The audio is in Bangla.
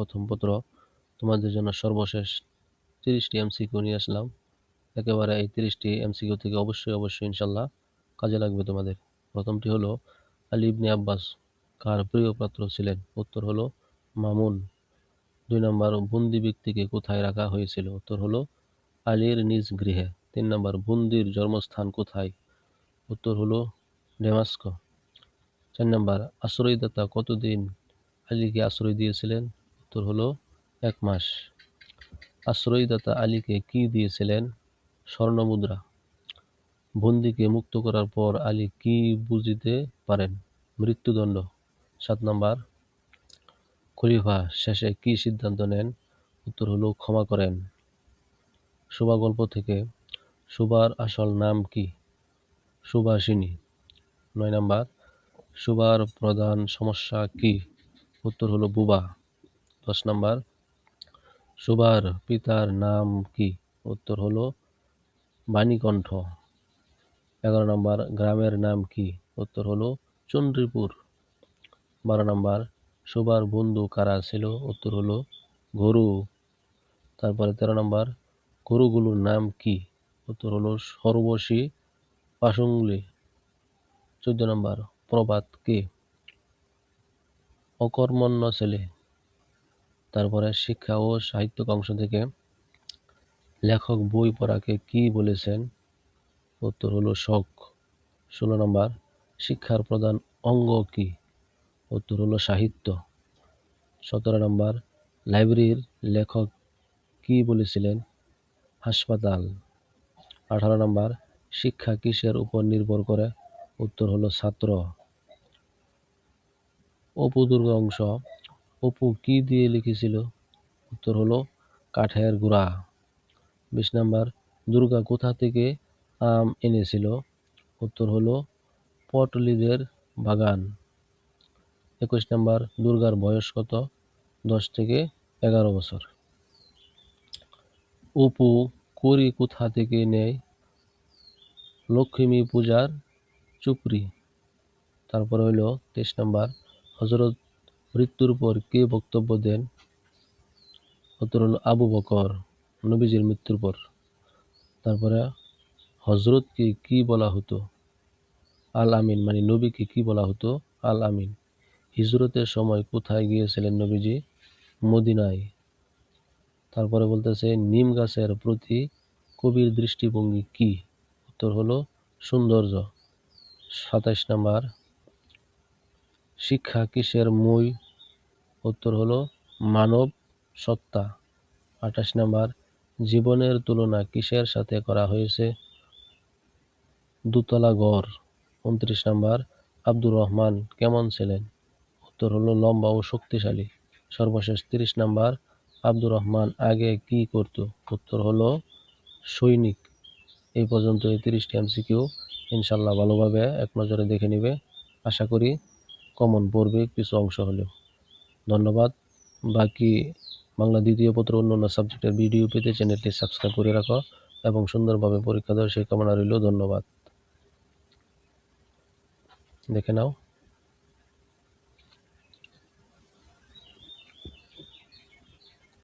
প্রথম পত্র তোমাদের জন্য সর্বশেষ 30টি এমসিকিউ নিয়ে আসলাম। একেবারে এই 30টি এমসিকিউ থেকে অবশ্যই ইনশাল্লাহ কাজে লাগবে তোমাদের। প্রথমটি হলো, আলী ইবনে আব্বাস কার প্রিয় পাত্র ছিলেন? উত্তর হলো মামুন। 2 নম্বর, বন্দি ব্যক্তিকে কোথায় রাখা হয়েছিল? উত্তর হলো আলীর নিজ গৃহে। 3 নম্বর, বন্দির জন্মস্থান কোথায়? উত্তর হলো ডেমাস্ক। 4 নম্বর, আশ্রয়দাতা কতদিন আলীকে আশ্রয় দিয়েছিলেন? উত্তর হলো 1 মাস। আশ্রয়দাতা আলীকে কি দিয়েছিলেন? স্বর্ণমুদ্রা। বন্দীকে মুক্ত করার পর আলী কি বুঝিতে পারেন? মৃত্যুদণ্ড। 7 নম্বর, খলিফা শেষে কি সিদ্ধান্ত নেন? উত্তর হলো ক্ষমা করেন। সুবা গল্প থেকে সুবার আসল নাম কি? সুবাসিনী। 9 নম্বর, সুবার প্রধান সমস্যা কি? উত্তর হলো বুবা। 10 নম্বর, সুবার পিতার নাম কি? উত্তর হলো বাণীকণ্ঠ। 11 নম্বর, গ্রামের নাম কি? উত্তর হলো চন্দ্রীপুর। 12 নম্বর, সুবার বন্ধু কারা ছিল? উত্তর হলো গরু। তারপরে 13 নম্বর, গরুগুলোর নাম কি? উত্তর হলো সর্বশী, পাশুঙ্গলি। 14 নম্বর, প্রবাদ কে? অকর্মণ্য ছেলে। তারপরে শিক্ষা ও সাহিত্য অংশ থেকে লেখক বই পড়াকে কি বলেছেন? উত্তর হলো শখ। 16 নম্বর, শিক্ষার প্রধান অঙ্গ কি? উত্তর হলো সাহিত্য। 17 নম্বর, লাইব্রেরির লেখক কি বলেছিলেন? হাসপাতাল। 18 নম্বর, শিক্ষা কিসের উপর নির্ভর করে? উত্তর হলো ছাত্র। অপু দুর্গা অংশ, অপু কি দিয়ে লিখেছিল? উত্তর হলো কাঠের গুঁড়া। 20 নম্বর, দুর্গা কোথা থেকে আম এনেছিল? উত্তর হলো পটলিদের বাগান। 21 নম্বর, দুর্গার বয়স কত? 10 থেকে 11 বছর। অপু কড়ি কোথা থেকে নেয়? লক্ষ্মী পূজার চুপড়ি। তারপরে হইল 23 নম্বর, হযরত মৃত্যুর পর কে বক্তব্য দেন? উত্তর হলো আবু বকর, নবীজির মৃত্যুর পর। তারপরে হযরতকে কি বলা হতো? আল আমিন, মানে নবীকে কি বলা হতো? আল আমিন। হিজরতের সময় কোথায় গিয়েছিলেন নবীজি? মদিনায়। তারপরে বলতেছে নিম গাছের প্রতি কবির দৃষ্টিভঙ্গি কি? উত্তর হলো সৌন্দর্য। 27 নম্বর, শিক্ষা কিসের মই? উত্তর হলো মানব সত্তা। 28 নম্বর, জীবনের তুলনা কিসের সাথে করা হয়েছে? দোতলা ঘর। 29 নম্বর, আব্দুর রহমান কেমন ছিলেন? উত্তর হলো লম্বা ও শক্তিশালী। সর্বশেষ 30 নম্বর, আব্দুর রহমান আগে কি করত? উত্তর হলো সৈনিক। এই পর্যন্ত এই 30টি এমসিকিউ ইনশাল্লাহ ভালোভাবে এক নজরে দেখে নিবে। আশা করি কমন পড়বে কিছু অংশ হলেও। ধন্যবাদ। বাকি বাংলা দ্বিতীয় পত্র অন্যান্য সাবজেক্টের ভিডিও পেতে চ্যানেলটি সাবস্ক্রাইব করে রাখো এবং সুন্দরভাবে পরীক্ষা দেওয়ার সেই কামনা রইল। ধন্যবাদ। দেখে নাও।